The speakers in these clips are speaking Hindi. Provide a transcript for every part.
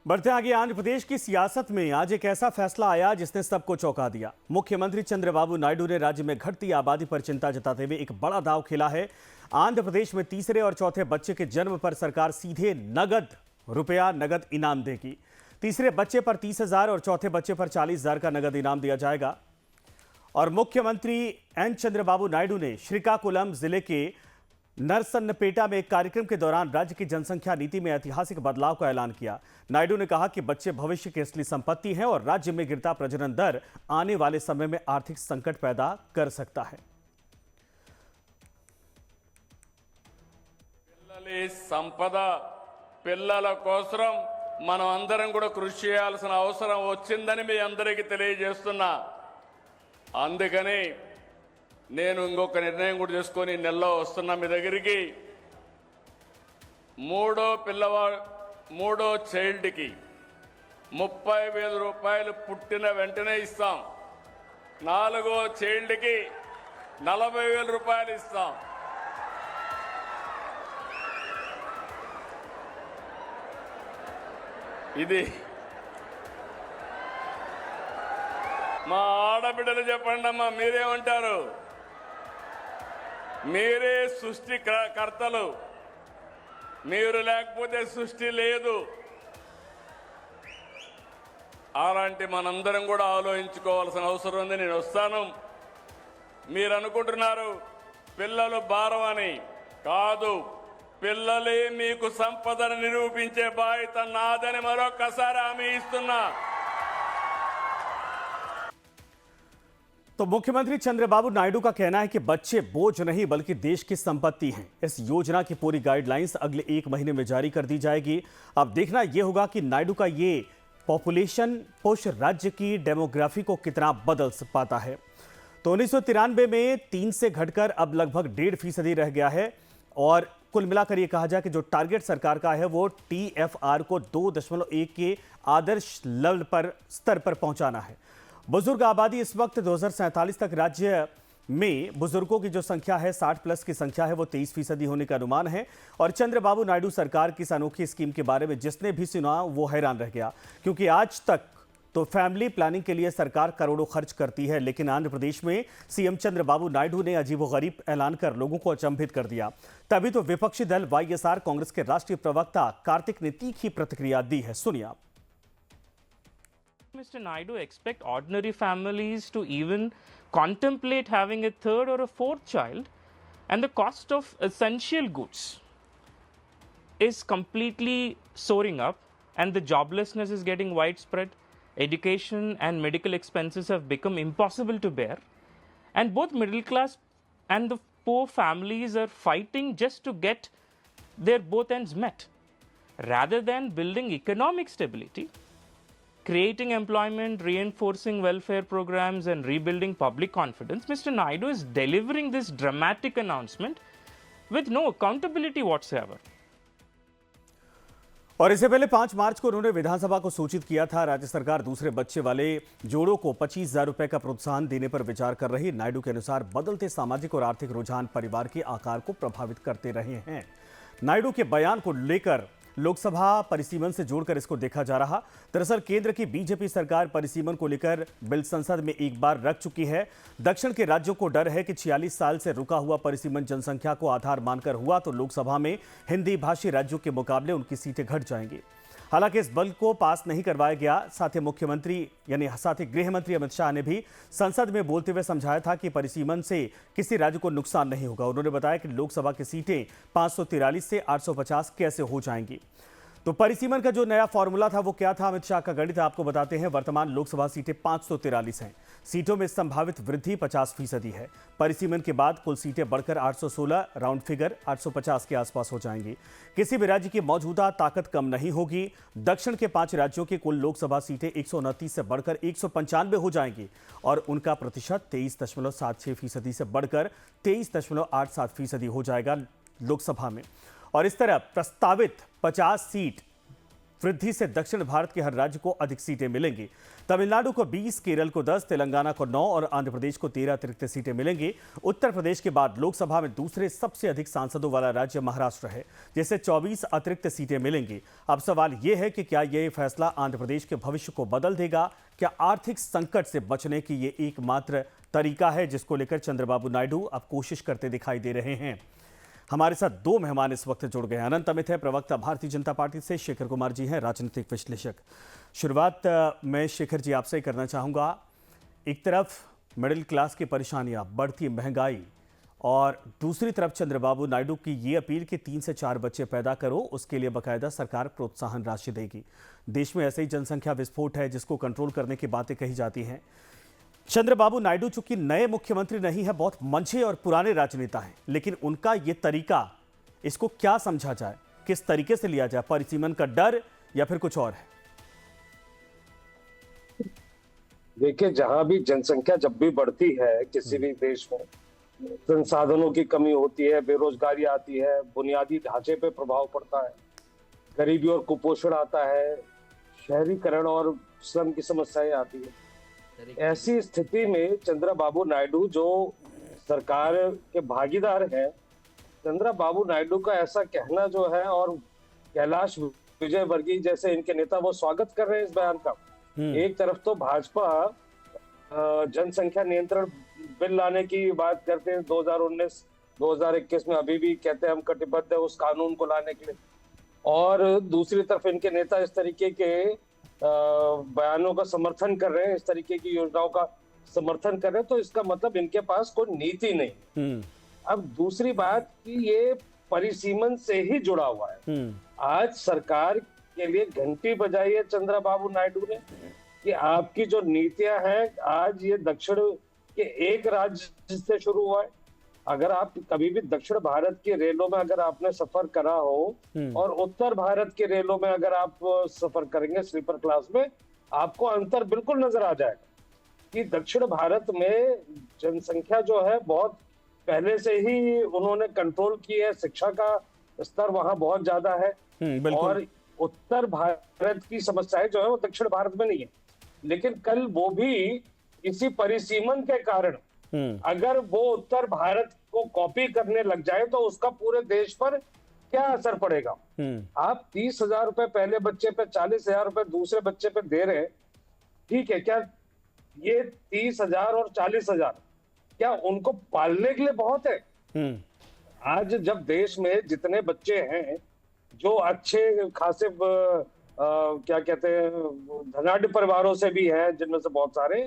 बढ़ते आगे, आंध्र प्रदेश की सियासत में आज एक ऐसा फैसला आया जिसने सबको चौंका दिया। मुख्यमंत्री चंद्रबाबू नायडू ने राज्य में घटती आबादी पर चिंता जताते हुए एक बड़ा दांव खेला है। आंध्र प्रदेश में तीसरे और चौथे बच्चे के जन्म पर सरकार सीधे नगद इनाम देगी। तीसरे बच्चे पर 30,000 और चौथे बच्चे पर 40,000 का नगद इनाम दिया जाएगा। और मुख्यमंत्री एन चंद्रबाबू नायडू ने श्रीकाकुलम जिले के नरसन्नपेटा में एक कार्यक्रम के दौरान राज्य की जनसंख्या नीति में ऐतिहासिक बदलाव का ऐलान किया। नायडू ने कहा कि बच्चे भविष्य की असली संपत्ति हैं और राज्य में गिरता प्रजनन दर आने वाले समय में आर्थिक संकट पैदा कर सकता है। సంపద పిల్లల కోసం మనం అందరం కూడా కృషి చేయాల్సిన అవసరం వచ్చిందని మీ అందరికీ తెలియజేస్తున్నా। అందుకని నేను ఇంకొక నిర్ణయం కూడా చేసుకొని నెలలో వస్తున్నా మీ దగ్గరికి। మూడో చైల్డ్కి 30,000 రూపాయలు పుట్టిన వెంటనే ఇస్తాం। నాలుగో చైల్డ్కి 40,000 రూపాయలు ఇస్తాం। ఇది మా ఆడబిడ్డలు చెప్పండి అమ్మా, మీరేమంటారు? మీరే సృష్టికర్తలు, మీరు లేకపోతే సృష్టి లేదు। అలాంటి మనందరం కూడా ఆలోచించుకోవాల్సిన అవసరం ఉంది। నేను వస్తాను। మీరు అనుకుంటున్నారు పిల్లలు భారం అని, కాదు, పిల్లలే మీకు సంపదను నిరూపించే బాధ్యత నాదని మరొకసారి హామీ ఇస్తున్నా। तो मुख्यमंत्री चंद्रबाबू नायडू का कहना है कि बच्चे बोझ नहीं बल्कि देश की संपत्ति हैं। इस योजना की पूरी गाइडलाइंस अगले 1 महीने में जारी कर दी जाएगी। अब देखना यह होगा कि नायडू का ये पॉपुलेशन पुश राज्य की डेमोग्राफी को कितना बदल पाता है। तो 1993 में 3 से घटकर अब लगभग 1.5% रह गया है। और कुल मिलाकर यह कहा जाए कि जो टारगेट सरकार का है वो TFR को 2.1 के आदर्श लेवल पर स्तर पर पहुंचाना है। बुजुर्ग आबादी इस वक्त 2047 तक राज्य में बुजुर्गों की जो संख्या है 60+ की संख्या है वो 23% होने का अनुमान है। और चंद्रबाबू नायडू सरकार की इस अनोखी स्कीम के बारे में जिसने भी सुना वो हैरान रह गया, क्योंकि आज तक तो फैमिली प्लानिंग के लिए सरकार करोड़ों खर्च करती है, लेकिन आंध्र प्रदेश में सीएम चंद्रबाबू नायडू ने अजीबोगरीब ऐलान कर लोगों को अचंभित कर दिया। तभी तो विपक्षी दल YSR कांग्रेस के राष्ट्रीय प्रवक्ता कार्तिक ने तीखी प्रतिक्रिया दी है। सुनिए आप। Mr. Naidu expect ordinary families to even contemplate having a third or a fourth child, and the cost of essential goods is completely soaring up, and the joblessness is getting widespread. Education and medical expenses have become impossible to bear, and both middle class and the poor families are fighting just to get their both ends met. Rather than building economic stability, creating employment, reinforcing welfare programs and rebuilding public confidence, Mr. Naidu is delivering this dramatic announcement with no accountability whatsoever. और इससे पहले 5 मार्च को उन्होंने विधानसभा को सूचित किया था राज्य सरकार दूसरे बच्चे वाले जोड़ों को 25,000 रुपए का प्रोत्साहन देने पर विचार कर रही। नायडू के अनुसार बदलते सामाजिक और आर्थिक रुझान परिवार के आकार को प्रभावित करते रहे हैं। नायडू के बयान को लेकर लोकसभा परिसीमन से जोड़कर इसको देखा जा रहा। दरअसल केंद्र की बीजेपी सरकार परिसीमन को लेकर बिल संसद में एक बार रख चुकी है। दक्षिण के राज्यों को डर है कि 46 साल से रुका हुआ परिसीमन जनसंख्या को आधार मानकर हुआ तो लोकसभा में हिंदी भाषी राज्यों के मुकाबले उनकी सीटें घट जाएंगी। हालांकि इस बिल को पास नहीं करवाया गया। साथ ही गृह मंत्री अमित शाह ने भी संसद में बोलते हुए समझाया था कि परिसीमन से किसी राज्य को नुकसान नहीं होगा। उन्होंने बताया कि लोकसभा की सीटें 543 से 850 कैसे हो जाएंगी। तो परिसीमन का जो नया फॉर्मूला था वो क्या था, अमित शाह का गणित आपको बताते हैं। वर्तमान लोकसभा सीटें 543 हैं। सीटों में संभावित वृद्धि 50% है। परिसीमन के बाद कुल सीटें बढ़कर 816, राउंड फिगर 850 के आसपास हो जाएंगी। किसी भी राज्य की मौजूदा ताकत कम नहीं होगी। दक्षिण के 5 राज्यों की कुल लोकसभा सीटें 129 से बढ़कर 195 हो जाएंगी और उनका प्रतिशत 23.76% से बढ़कर 23.87% हो जाएगा लोकसभा में। और इस तरह प्रस्तावित 50 सीट वृद्धि से दक्षिण भारत के हर राज्य को अधिक सीटें मिलेंगी। तमिलनाडु को 20, केरल को 10, तेलंगाना को 9 और आंध्र प्रदेश को 13 अतिरिक्त सीटें मिलेंगी। उत्तर प्रदेश के बाद लोकसभा में दूसरे सबसे अधिक सांसदों वाला राज्य महाराष्ट्र है, जिसे 24 अतिरिक्त सीटें मिलेंगी। अब सवाल यह है कि क्या यह फैसला आंध्र प्रदेश के भविष्य को बदल देगा? क्या आर्थिक संकट से बचने की ये एकमात्र तरीका है, जिसको लेकर चंद्रबाबू नायडू अब कोशिश करते दिखाई दे रहे हैं? हमारे साथ दो मेहमान इस वक्त जुड़ गए हैं। अनंत अमित है, प्रवक्ता भारतीय जनता पार्टी से। शेखर कुमार जी हैं, राजनीतिक विश्लेषक। शुरुआत मैं शेखर जी आपसे करना चाहूँगा। एक तरफ मिडिल क्लास की परेशानियां, बढ़ती महंगाई, और दूसरी तरफ चंद्रबाबू नायडू की ये अपील कि 3 से 4 बच्चे पैदा करो, उसके लिए बाकायदा सरकार प्रोत्साहन राशि देगी। देश में ऐसे ही जनसंख्या विस्फोट है जिसको कंट्रोल करने की बातें कही जाती हैं। चंद्रबाबू नायडू चूंकि नए मुख्यमंत्री नहीं है, बहुत मंझे और पुराने राजनेता हैं, लेकिन उनका ये तरीका, इसको क्या समझा जाए, किस तरीके से लिया जाए? परिसीमन का डर या फिर कुछ और है? देखिए, जहां भी जनसंख्या जब भी बढ़ती है किसी भी देश में, संसाधनों की कमी होती है, बेरोजगारी आती है, बुनियादी ढांचे पे प्रभाव पड़ता है, गरीबी और कुपोषण आता है, शहरीकरण और श्रम की समस्याएं आती है। ऐसी स्थिति में चंद्रबाबू नायडू जो सरकार के भागीदार हैं, चंद्रबाबू नायडू का ऐसा कहना जो है, और कैलाश विजयवर्गीय जैसे इनके नेता वो स्वागत कर रहे हैं इस बयान का। एक तरफ तो भाजपा जनसंख्या नियंत्रण बिल लाने की बात करते हैं 2019-2021 में, अभी भी कहते हैं हम कटिबद्ध है उस कानून को लाने के लिए, और दूसरी तरफ इनके नेता इस तरीके के बयानों का समर्थन कर रहे हैं, इस तरीके की योजनाओं का समर्थन कर रहे हैं, तो इसका मतलब इनके पास कोई नीति नहीं। अब दूसरी बात कि ये परिसीमन से ही जुड़ा हुआ है। आज सरकार के लिए घंटी बजाई है चंद्रबाबू नायडू ने कि आपकी जो नीतियां हैं, आज ये दक्षिण के एक राज्य से शुरू हुआ है। अगर आप कभी भी दक्षिण भारत की रेलों में अगर आपने सफर करा हो और उत्तर भारत की रेलों में अगर आप सफर करेंगे स्लीपर क्लास में, आपको अंतर बिल्कुल नजर आ जाएगा कि दक्षिण भारत में जनसंख्या जो है बहुत पहले से ही उन्होंने कंट्रोल की है, शिक्षा का स्तर वहां बहुत ज्यादा है, और उत्तर भारत की समस्याएं जो है वो दक्षिण भारत में नहीं है। लेकिन कल वो भी इसी परिसीमन के कारण अगर वो उत्तर भारत को कॉपी करने लग जाए तो उसका पूरे देश पर क्या असर पड़ेगा? आप 30,000 रुपए पहले बच्चे पे, 40,000 रुपए दूसरे बच्चे पे दे रहे हैं, ठीक है, क्या ये 30,000 और 40,000 क्या उनको पालने के लिए बहुत है? आज जब देश में जितने बच्चे हैं जो अच्छे खासे क्या कहते हैं धनाढ्य परिवारों से भी हैं, जिनमें से बहुत सारे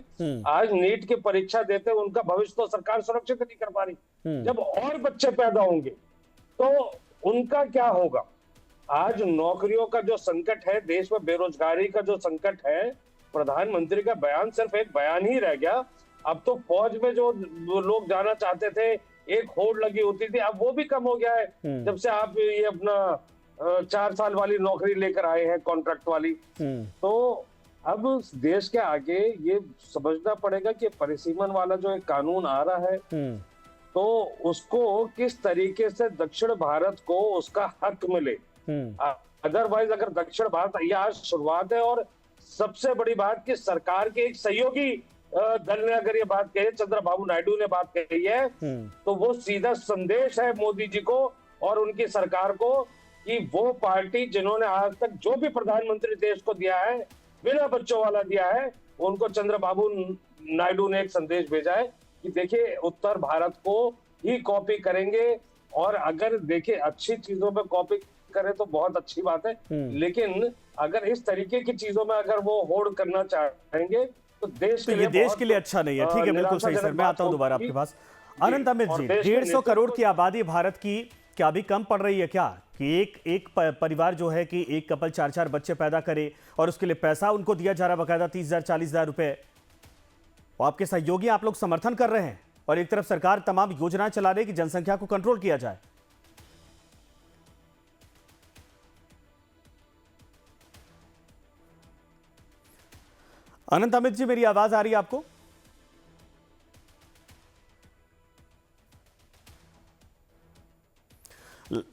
आज नीट की परीक्षा देते हैं, उनका भविष्य तो सरकार सुरक्षित नहीं कर पा रही। जब और बच्चे पैदा होंगे तो उनका क्या होगा? आज नौकरियों का जो संकट है, देश में बेरोजगारी का जो संकट है, प्रधानमंत्री का बयान सिर्फ एक बयान ही रह गया। अब तो फौज में जो लोग जाना चाहते थे, एक होड़ लगी होती थी, अब वो भी कम हो गया है जब से आप ये अपना 4 साल वाली नौकरी लेकर आए हैं, कॉन्ट्रैक्ट वाली। तो अब देश के आगे ये समझना पड़ेगा कि परिसीमन वाला जो एक कानून आ रहा है, तो उसको किस तरीके से दक्षिण भारत को उसका हक मिले। अदरवाइज अगर दक्षिण भारत, ये आज शुरुआत है, और सबसे बड़ी बात कि सरकार के एक सहयोगी दल ने अगर ये बात कही, चंद्रबाबू नायडू ने बात कही है, तो वो सीधा संदेश है मोदी जी को और उनकी सरकार को कि वो पार्टी जिन्होंने आज तक जो भी प्रधानमंत्री देश को दिया है, बिना बच्चों वाला दिया है, उनको चंद्रबाबू नायडू ने एक संदेश भेजा है कि देखिए उत्तर भारत को ही कॉपी करेंगे, और अगर देखिए अच्छी चीजों में कॉपी करें तो बहुत अच्छी बात है, लेकिन अगर इस तरीके की चीजों में अगर वो होड़ करना चाहेंगे तो देश के लिए देश के लिए अच्छा नहीं है। ठीक है, बिल्कुल सही सर, मैं आता हूं दोबारा आपके पास। अनंत अमित जी, 150 करोड़ की आबादी भारत की क्या अभी कम पड़ रही है क्या कि एक परिवार जो है कि एक कपल 4-4 बच्चे पैदा करे और उसके लिए पैसा उनको दिया जा रहा है बाकायदा 30,000 40,000 रुपए, और आपके सहयोगी आप लोग समर्थन कर रहे हैं, और एक तरफ सरकार तमाम योजनाएं चला रही है कि जनसंख्या को कंट्रोल किया जाए। अनंत अमित जी, मेरी आवाज आ रही है आपको?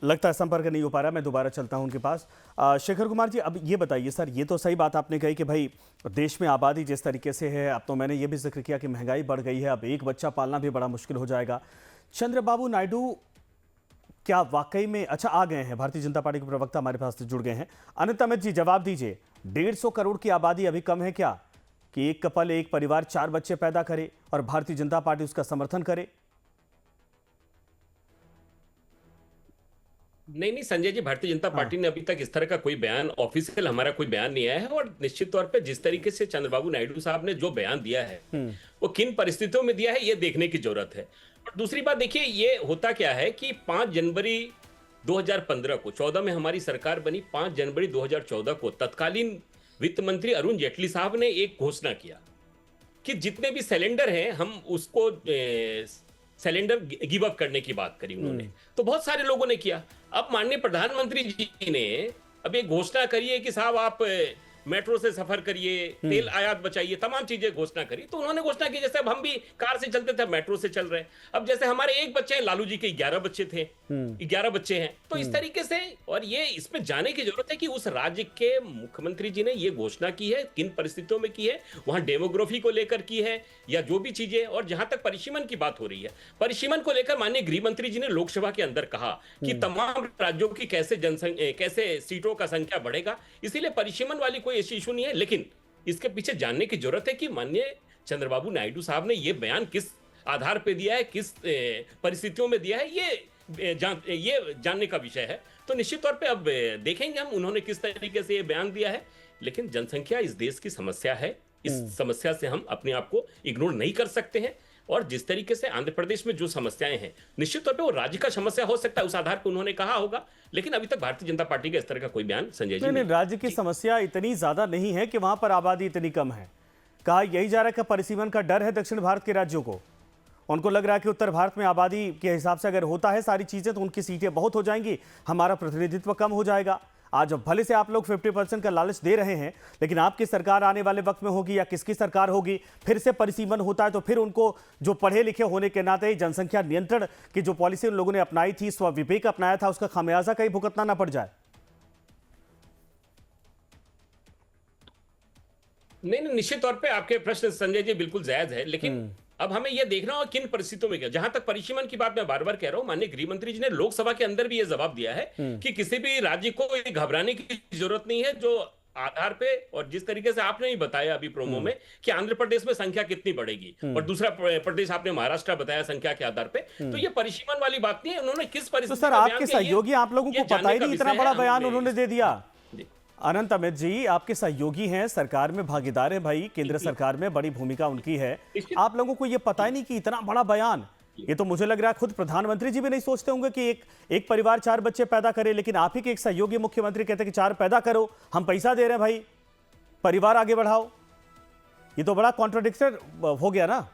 लगता है संपर्क नहीं हो पा रहा, मैं दोबारा चलता हूं उनके पास। शेखर कुमार जी, अब ये बताइए सर, ये तो सही बात आपने कही कि भाई देश में आबादी जिस तरीके से है, अब तो मैंने ये भी जिक्र किया कि महंगाई बढ़ गई है, अब एक बच्चा पालना भी बड़ा मुश्किल हो जाएगा। चंद्रबाबू नायडू क्या वाकई में अच्छा आ गए हैं? भारतीय जनता पार्टी के प्रवक्ता हमारे पास से जुड़ गए हैं। अनंत अमित जी, जवाब दीजिए, 150 करोड़ की आबादी अभी कम है क्या कि एक कपल एक परिवार 4 बच्चे पैदा करे और भारतीय जनता पार्टी उसका समर्थन करे? नहीं नहीं संजय जी, भारतीय जनता पार्टी ने अभी तक इस तरह का कोई बयान, ऑफिशियल हमारा कोई बयान नहीं आया है। और निश्चित तौर पे जिस तरीके से चंद्रबाबू नायडू साहब ने जो बयान दिया है वो किन परिस्थितियों में दिया है ये देखने की जरूरत है। और दूसरी बात देखिए, ये होता क्या है कि 5 जनवरी 2015 को 14 में हमारी सरकार बनी, 5 जनवरी 2014 को तत्कालीन वित्त मंत्री अरुण जेटली साहब ने एक घोषणा किया कि जितने भी सिलेंडर हैं हम उसको सिलेंडर गिव अप करने की बात करी उन्होंने। तो बहुत सारे लोगों ने किया। अब माननीय प्रधानमंत्री जी ने अब एक घोषणा करी है कि साहब आप मेट्रो से सफर करिए, तेल आयात बचाइए, तमाम चीजें घोषणा करी। तो उन्होंने घोषणा की जैसे अब हम भी कार से चलते थे, मेट्रो से चल रहे हैं। अब जैसे हमारे एक बच्चे हैं, लालू जी के 11 बच्चे थे, 11 बच्चे हैं। तो इस तरीके से, और ये इसमें जाने की जरूरत है कि उस राज्य के मुख्यमंत्री जी ने ये घोषणा की है, किन परिस्थितियों में की है, वहां डेमोग्राफी को लेकर की है या जो भी चीजें। और जहां तक परिसीमन की बात हो रही है, परिसीमन को लेकर माननीय गृह मंत्री जी ने लोकसभा के अंदर कहा कि तमाम राज्यों की कैसे सीटों का संख्या बढ़ेगा, इसीलिए परिसीमन वाली कोई ऐसी इशू नहीं है। लेकिन इसके पीछे जानने की जरूरत है कि माननीय चंद्रबाबू नायडू साहब ने यह बयान किस आधार पर दिया है, किस परिस्थितियों में दिया है, ये जानने का विषय है। तो निश्चित तौर पे अब देखेंगे हम उन्होंने किस तरीके से ये बयान दिया है। लेकिन जनसंख्या इस देश की समस्या है, इस समस्या से हम अपने आप को इग्नोर नहीं कर सकते हैं। और जिस तरीके से आंध्र प्रदेश में जो समस्याएं हैं, निश्चित तौर पे वो राज्य का समस्या हो सकता है, उस आधार पर उन्होंने कहा होगा। लेकिन अभी तक भारतीय जनता पार्टी का इस तरह का कोई बयान संजय जी नहीं, राज्य की समस्या इतनी ज्यादा नहीं है कि वहां पर आबादी इतनी कम है। कहा यही जा रहा है कि परिसीमन का डर है दक्षिण भारत के राज्यों को। उनको लग रहा है कि उत्तर भारत में आबादी के हिसाब से अगर होता है सारी चीजें तो उनकी सीटें बहुत हो जाएंगी, हमारा प्रतिनिधित्व कम हो जाएगा। आज भले से आप लोग 50% का लालच दे रहे हैं, लेकिन आपकी सरकार आने वाले वक्त में होगी या किसकी सरकार होगी, फिर से परिसीमन होता है तो फिर उनको जो पढ़े लिखे होने के नाते जनसंख्या नियंत्रण की जो पॉलिसी उन लोगों ने अपनाई थी, स्वविवेक अपनाया था, उसका खामियाजा कहीं भुगतना ना पड़ जाए। नहीं, निश्चित तौर पे आपके प्रश्न संजय जी बिल्कुल जायज है। लेकिन अब हमें यह देखना होगा किन परिस्थितियों में क्या। जहां तक परिसीमन की बात मैं बार बार कह रहा हूं, माननीय गृह मंत्री जी ने लोकसभा के अंदर भी यह जवाब दिया है कि किसी भी राज्य को घबराने की जरूरत नहीं है। जो आधार पे, और जिस तरीके से आपने ही बताया अभी प्रोमो में कि आंध्र प्रदेश में संख्या कितनी बढ़ेगी और दूसरा प्रदेश आपने महाराष्ट्र बताया संख्या के आधार पे, तो ये परिसीमन वाली बात नहीं है। उन्होंने किस परिस्थिति तो सर आपके सहयोगी आप लोगों को पता ही नहीं, इतना बड़ा बयान उन्होंने दे दिया। अनंत अमित जी, आपके सहयोगी हैं, सरकार में भागीदार है भाई, केंद्र सरकार में बड़ी भूमिका उनकी है, आप लोगों को यह पता ही नहीं कि इतना बड़ा बयान। ये तो मुझे लग रहा है खुद प्रधानमंत्री जी भी नहीं सोचते होंगे कि एक परिवार 4 बच्चे पैदा करे, लेकिन आप ही के एक सहयोगी मुख्यमंत्री कहते हैं कि 4 पैदा करो, हम पैसा दे रहे हैं भाई, परिवार आगे बढ़ाओ। ये तो बड़ा कॉन्ट्राडिक्शन हो गया ना।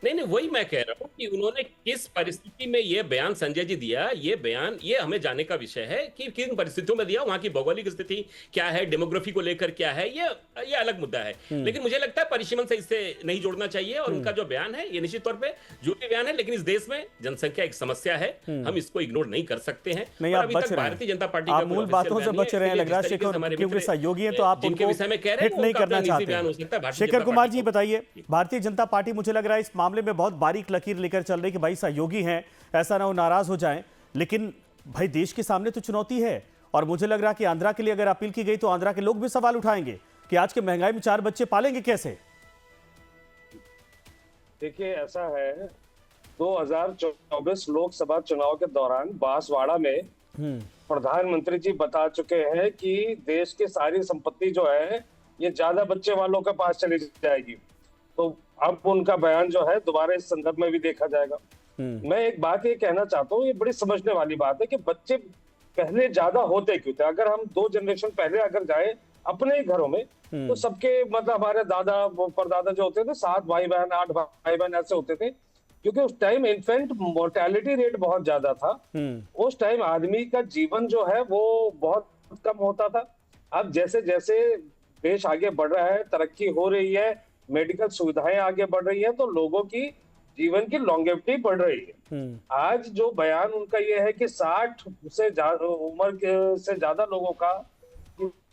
नहीं, वही मैं कह रहा हूं कि उन्होंने किस परिस्थिति में यह बयान संजय जी दिया, ये बयान ये हमें जानने का विषय है कि किन परिस्थितियों में दिया, वहां की भौगोलिक स्थिति क्या है, डेमोग्राफी को लेकर क्या है, ये अलग मुद्दा है। लेकिन मुझे लगता है परिसीमन से इससे नहीं जोड़ना चाहिए। और उनका जो बयान है ये निश्चित तौर पे जो भी बयान है, लेकिन इस देश में जनसंख्या एक समस्या है, हम इसको इग्नोर नहीं कर सकते हैं। नहीं, आप बच रहे हैं, भारतीय जनता पार्टी का मूल बातों से बच रहे हैं लग रहा है शेखर, क्योंकि सहयोगी हैं तो आप उनके विषय में कह रहे हैं नहीं करना चाहते। शेखर कुमार जी बताइए, भारतीय जनता पार्टी मुझे लग रहा है इस मामले में बहुत बारीक लकीर लेकर चल रही कि भाई सहयोगी हैं, ऐसा ना हो नाराज हो जाएं, लेकिन भाई देश के सामने तो चुनौती है। और मुझे लग रहा है कि आंध्रा के लिए अगर अपील की गई तो आंध्रा के लोग भी सवाल उठाएंगे कि आज के महंगाई में 4 बच्चे पालेंगे कैसे। देखिए ऐसा है, 2024 लोकसभा चुनाव के दौरान बांसवाड़ा में प्रधानमंत्री जी बता चुके हैं कि देश की सारी संपत्ति जो है ये ज्यादा बच्चे वालों के पास चली जाएगी। तो अब उनका बयान जो है दोबारा इस संदर्भ में भी देखा जाएगा। मैं एक बात ये कहना चाहता हूँ, ये बड़ी समझने वाली बात है कि बच्चे पहले ज्यादा होते क्यों थे। अगर हम 2 जनरेशन पहले अगर जाए अपने ही घरों में, तो सबके मतलब हमारे दादा परदादा जो होते थे 7 भाई बहन 8 भाई बहन ऐसे होते थे, क्योंकि उस टाइम इन्फेंट मोर्टेलिटी रेट बहुत ज्यादा था। उस टाइम आदमी का जीवन जो है वो बहुत कम होता था। अब जैसे जैसे देश आगे बढ़ रहा है, तरक्की हो रही है, मेडिकल सुविधाएं आगे बढ़ रही है, तो लोगों की जीवन की लॉन्गेविटी बढ़ रही है। आज जो बयान उनका ये है कि 60 से उम्र से ज्यादा लोगों का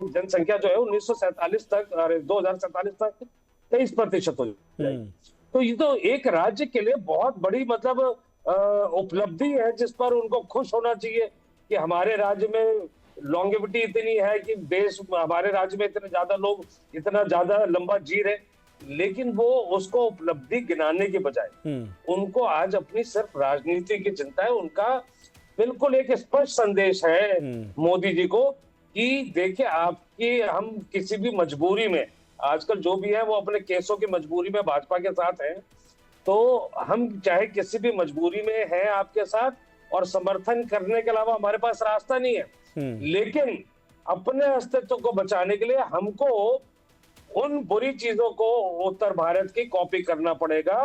जनसंख्या जो है 1947 तक, अरे 2047 तक 23% हो जाएगी। तो ये तो एक राज्य के लिए बहुत बड़ी मतलब उपलब्धि है, जिस पर उनको खुश होना चाहिए कि हमारे राज्य में लॉन्गेविटी इतनी है कि देश, हमारे राज्य में इतने ज्यादा लोग इतना ज्यादा लंबा जी रहे। लेकिन वो उसको उपलब्धि गिनाने के बजाय उनको आज अपनी सिर्फ राजनीति की चिंता है। उनका बिल्कुल एक स्पष्ट संदेश है मोदी जी को कि देखिए, आपकी हम किसी भी मजबूरी में, आजकल जो भी है वो अपने केसों की मजबूरी में भाजपा के साथ हैं, तो हम चाहे किसी भी मजबूरी में हैं आपके साथ, और समर्थन करने के अलावा हमारे पास रास्ता नहीं है। लेकिन अपने अस्तित्व को बचाने के लिए हमको उन बुरी चीजों को उत्तर भारत की कॉपी करना पड़ेगा,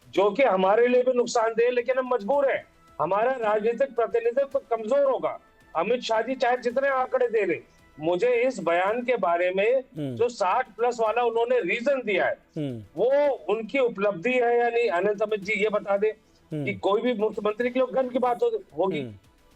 जो कि हमारे लिए भी नुकसानदेह, लेकिन हम मजबूर हैं। हमारा राजनीतिक प्रतिनिधित्व तो कमजोर होगा। अमित शाह जी चाहे जितने आंकड़े दे रहे, मुझे इस बयान के बारे में जो 60+ वाला उन्होंने रीजन दिया है, वो उनकी उपलब्धि है या नहीं, अनंत अमित जी ये बता दे कि कोई भी मुख्यमंत्री के लिए गर्व की बात होगी।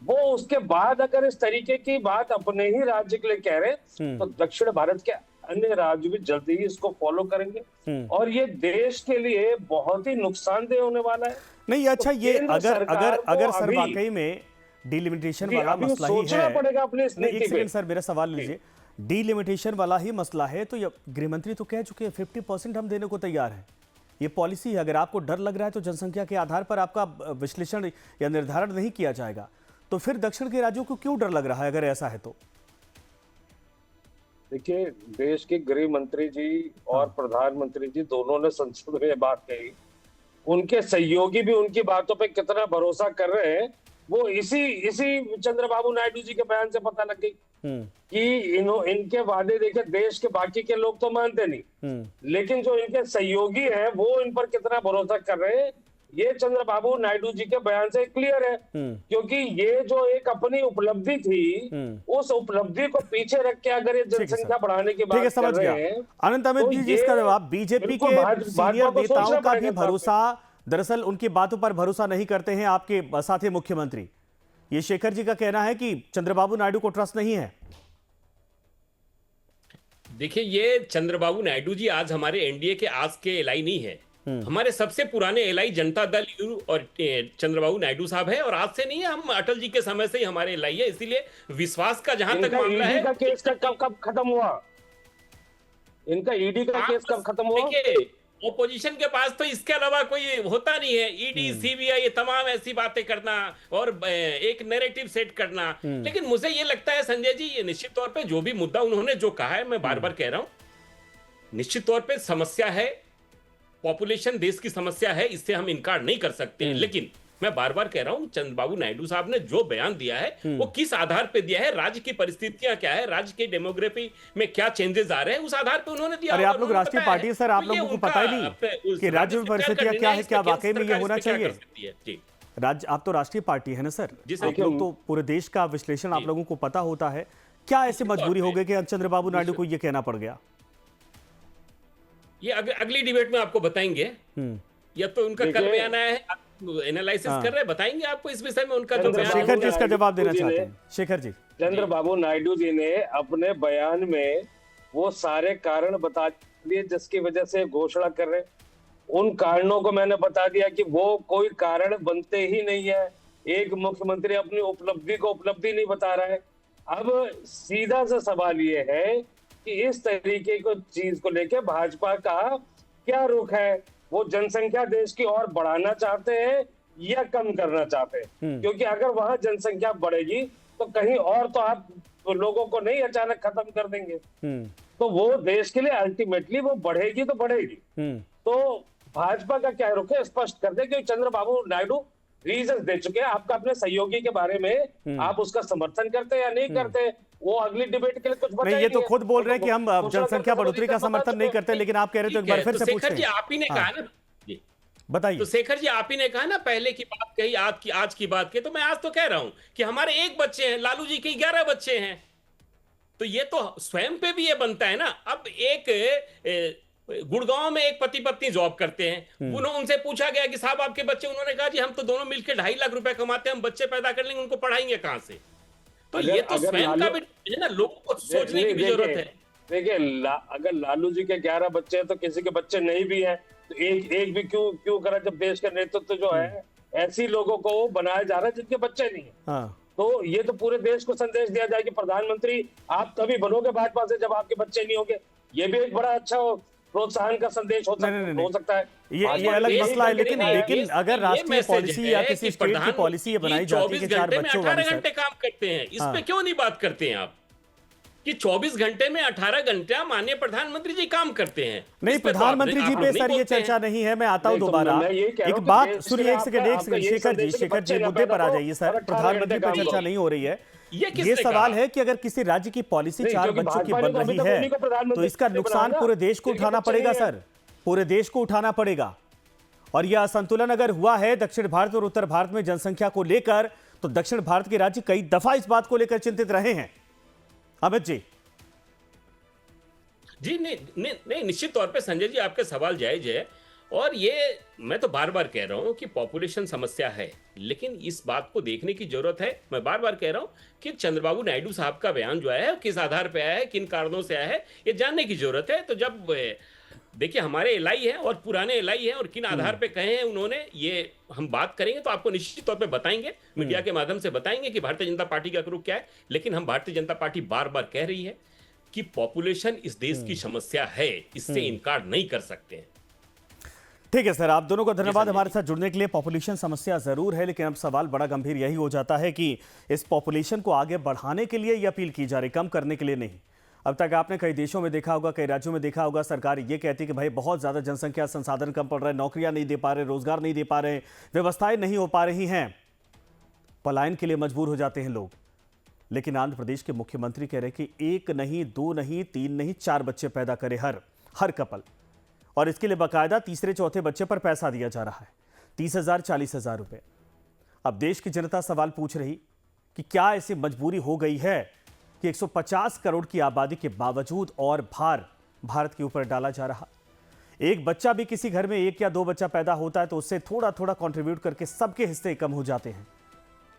वो उसके बाद अगर इस तरीके की बात अपने ही राज्य के लिए कह रहे हैं, तो दक्षिण भारत के अन्य राज्य भी जल्दी ही इसको फॉलो करेंगे, और ये देश के लिए बहुत ही नुकसानदेह होने वाला है। नहीं, अच्छा, तो ये केंद्र अगर सरकार अगर को अगर सर अभी- वाकई में डिलिमिटेशन जी, वाला अभी मसला ही सोचना है, पड़ेगा अपनी इस नहीं, नीति एक पे। सेकंड सर, मेरा सवाल लीजिए। डिलिमिटेशन वाला ही मसला है तो ये गृह मंत्री तो कह चुके हैं 50% हम देने को तैयार हैं। ये पॉलिसी है। अगर आपको डर लग रहा है तो जनसंख्या के आधार पर आपका विश्लेषण या निर्धारण नहीं किया जाएगा, तो फिर दक्षिण के राज्यों को क्यों डर लग रहा है अगर ऐसा है तो? देखिए, देश के गृह मंत्री जी और प्रधानमंत्री जी दोनों ने संसद में बात कही। उनके सहयोगी भी उनकी बातों पे कितना भरोसा कर रहे हैं, वो इसी चंद्रबाबू नायडू जी के बयान से पता लग गई कि इनके वादे देखे देश के बाकी के लोग तो मानते नहीं, लेकिन जो इनके सहयोगी हैं वो इन पर कितना भरोसा कर रहे हैं, ये चंद्रबाबू नायडू जी के बयान से क्लियर है। क्योंकि ये जो एक अपनी उपलब्धि थी, उस उपलब्धि को पीछे रख के अगर ये जनसंख्या बढ़ाने की ठीक है, बात कर समझ रहे गया। हैं, अनंत अमित तो जी, ये जिसका जवाब बीजेपी बिल्कुल के भाजपा सीनियर को नेताओं सोचना का भी पड़ेगा इस बात पे। भरोसा, दरअसल उनकी बातों पर भरोसा नहीं करते हैं आपके साथी मुख्यमंत्री। ये शेखर जी का कहना है कि चंद्रबाबू नायडू को ट्रस्ट नहीं है। देखिए, ये चंद्रबाबू नायडू जी आज हमारे एनडीए के आज के एलआई नहीं है। हमारे सबसे पुराने एलआई जनता दल यू और चंद्रबाबू नायडू साहब है, और आज से नहीं है, हम अटल जी के समय से ही हमारे एलआई है। इसीलिए विश्वास का जहां तक इनका मामला ईडी है, का केस कब खत्म हुआ? इनका ईडी का केस कब खत्म हुआ? देखिए, ओपोजिशन के पास तो इसके अलावा कोई होता नहीं है। ईडी, सीबीआई, ये तमाम ऐसी बातें करना और एक नैरेटिव सेट करना। लेकिन मुझे ये लगता है संजय जी, ये निश्चित तौर पे जो भी मुद्दा उन्होंने जो कहा है, मैं बार बार कह रहा हूं, निश्चित तौर पे समस्या है, पॉपुलेशन देश की समस्या है, इससे हम इनकार नहीं कर सकते हैं। लेकिन मैं बार बार कह रहा हूं, चंद्रबाबू नायडू साहब ने जो बयान दिया है वो किस आधार पे दिया है, राज्य की परिस्थितियां क्या है, राज्य की डेमोग्राफी में क्या चेंजेस आ रहे हैं, उस आधार पे उन्होंने दिया। अरे आप लोग राष्ट्रीय पार्टी है सर, आप लोगों को पता ही नहीं कि राज्य में परिस्थितियां क्या है, क्या वाकई में ये होना चाहिए? जी, राज्य, आप तो राष्ट्रीय पार्टी है ना सर, जी सर। आप लोग तो पूरे देश का विश्लेषण आप लोगों को पता होता है। क्या ऐसी मजबूरी हो गई कि चंद्रबाबू नायडू को ये कहना पड़ गया? ये अगली डिबेट में आपको बताएंगे, या तो उनका कल बयान आया है, एनालिसिस कर रहे हैं, बताएंगे आपको इस विषय में उनका जो बयान। शेखर जी इसका जवाब देना चाहते हैं। शेखर जी, चंद्रबाबू नायडू जी ने अपने बयान में वो सारे कारण बता दिए जिसकी वजह से घोषणा कर रहे। उन कारणों को मैंने बता दिया कि वो कोई कारण बनते ही नहीं है। एक मुख्यमंत्री अपनी उपलब्धि को उपलब्धि नहीं बता रहा है। अब सीधा सा सवाल ये है कि इस तरीके को चीज को लेके भाजपा का क्या रुख है? वो जनसंख्या देश की और बढ़ाना चाहते हैं या कम करना चाहते हैं? क्योंकि अगर वहां जनसंख्या बढ़ेगी तो कहीं और तो आप लोगों को नहीं अचानक खत्म कर देंगे। तो वो देश के लिए अल्टीमेटली वो बढ़ेगी तो बढ़ेगी। तो भाजपा का क्या रुख है, स्पष्ट कर दे। क्योंकि चंद्रबाबू नायडू रीजन दे चुके हैं। आपका अपने सहयोगी के बारे में आप उसका समर्थन करते या नहीं करते, वो अगली डिबेट के लिए कुछ नहीं, ये तो खुद बोल रहे हैं कि हम जनसंख्या बढ़ोतरी का समर्थन नहीं करते, लेकिन आप कह रहे थे एक बार फिर से पूछते हैं। शेखर जी, आप ही ने कहा ना, बताइए। तो शेखर जी, आप ही ने कहा ना, पहले की बात कही, आज की बात कही, तो मैं आज तो कह रहा हूं कि हमारे 1 बच्चे हैं, लालू जी के 11 बच्चे हैं। तो ये तो स्वयं पे भी ये बनता है ना। अब एक गुड़गांव में एक पति पत्नी जॉब करते हैं, उन्होंने उनसे पूछा गया कि साहब आपके बच्चे, उन्होंने कहा जी हम तो दोनों मिलकर 2.5 लाख रुपए कमाते हैं, हम बच्चे पैदा कर लेंगे, उनको पढ़ाएंगे कहां से? तो ये तो स्वयं का भी है ना, लोगों को सोचने की भी जरूरत है। देखिए अगर लालू जी के 11 बच्चे हैं तो किसी के बच्चे नहीं भी हैं तो एक भी क्यों करा, जब देश का नेतृत्व जो है ऐसी लोगों को बनाया जा रहा है जिनके बच्चे नहीं है। हाँ। तो ये तो पूरे देश को संदेश दिया जाए कि प्रधानमंत्री आप तभी बनोगे भाजपा से जब आपके बच्चे नहीं होंगे। ये भी एक बड़ा अच्छा प्रोत्साहन का संदेश हो सकता है। ये अलग मसला है, लेकिन अगर राष्ट्रीय पॉलिसी या किसी स्टेट की पॉलिसी ये बनाई जाती है कि 4 बच्चों वाली, 18 घंटे काम करते हैं, इस पे क्यों नहीं बात करते हैं आप कि 24 घंटे में 18 घंटा माननीय प्रधानमंत्री जी काम करते हैं? नहीं, प्रधानमंत्री जी पे सर ये चर्चा नहीं है। मैं आता हूं दोबारा, एक बात सुनिए, एक सेकंड, शेखर जी मुद्दे पर आ जाइए सर। प्रधानमंत्री पर चर्चा नहीं हो रही है। ये सवाल है कि अगर किसी राज्य की पॉलिसी 4 बच्चों की बन रही है तो इसका नुकसान पूरे देश को उठाना पड़ेगा सर, पूरे देश को उठाना पड़ेगा। और यह असंतुलन अगर हुआ है दक्षिण भारत और उत्तर भारत में जनसंख्या को लेकर, तो दक्षिण भारत के राज्य कई दफा इस बात को लेकर चिंतित रहे हैं। अमित जी। जी नहीं, निश्चित तौर पे संजय जी आपके सवाल जायज है, और ये मैं तो बार बार कह रहा हूं कि पॉपुलेशन समस्या है, लेकिन इस बात को देखने की जरूरत है। मैं बार बार कह रहा हूं कि चंद्रबाबू नायडू साहब का बयान जो आया है किस आधार पे आया है, किन कारणों से आया है, ये जानने की जरूरत है। तो जब देखिए हमारे एलआई हैं और पुराने एलआई हैं, और किन आधार पे कहे हैं उन्होंने, ये हम बात करेंगे तो आपको निश्चित तौर पे बताएंगे, मीडिया के माध्यम से बताएंगे कि भारतीय जनता पार्टी का रुख क्या है। लेकिन हम भारतीय जनता पार्टी बार बार कह रही है कि पॉपुलेशन इस देश की समस्या है, इससे इनकार नहीं कर सकते हैं। ठीक है सर, आप दोनों को धन्यवाद हमारे साथ जुड़ने के लिए। पॉपुलेशन समस्या जरूर है, लेकिन अब सवाल बड़ा गंभीर यही हो जाता है कि इस पॉपुलेशन को आगे बढ़ाने के लिए ये अपील की जा रही, कम करने के लिए नहीं। अब तक आपने कई देशों में देखा होगा, कई राज्यों में देखा होगा, सरकार ये कहती है कि भाई बहुत ज़्यादा जनसंख्या, संसाधन कम पड़ रहा है, नौकरियां नहीं दे पा रहे, रोजगार नहीं दे पा रहे, व्यवस्थाएं नहीं हो पा रही हैं, पलायन के लिए मजबूर हो जाते हैं लोग। लेकिन आंध्र प्रदेश के मुख्यमंत्री कह रहे हैं कि 1 नहीं, 2 नहीं, 3 नहीं, 4 बच्चे पैदा करे हर कपल, और इसके लिए बाकायदा तीसरे चौथे बच्चे पर पैसा दिया जा रहा है, 30,000 40,000 रुपए। अब देश की जनता सवाल पूछ रही कि क्या ऐसी मजबूरी हो गई है कि 150 करोड़ की आबादी के बावजूद और भार भारत के ऊपर डाला जा रहा। एक बच्चा भी किसी घर में 1 या 2 बच्चा पैदा होता है तो उससे थोड़ा थोड़ा कंट्रीब्यूट करके सबके हिस्से कम हो जाते हैं।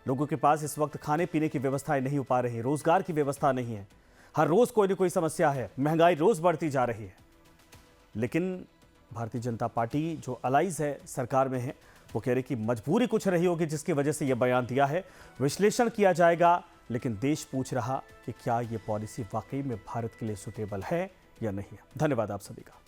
लोगों के पास इस वक्त खाने पीने की व्यवस्थाएं नहीं हो पा रही, रोजगार की व्यवस्था नहीं है, हर रोज कोई ना कोई समस्या है, महंगाई रोज बढ़ती जा रही है। लेकिन भारतीय जनता पार्टी जो अलाइज है, सरकार में है, वो कह रही कि मजबूरी कुछ रही होगी जिसकी वजह से यह बयान दिया है। विश्लेषण किया जाएगा, लेकिन देश पूछ रहा कि क्या ये पॉलिसी वाकई में भारत के लिए सुटेबल है या नहीं है। धन्यवाद आप सभी का।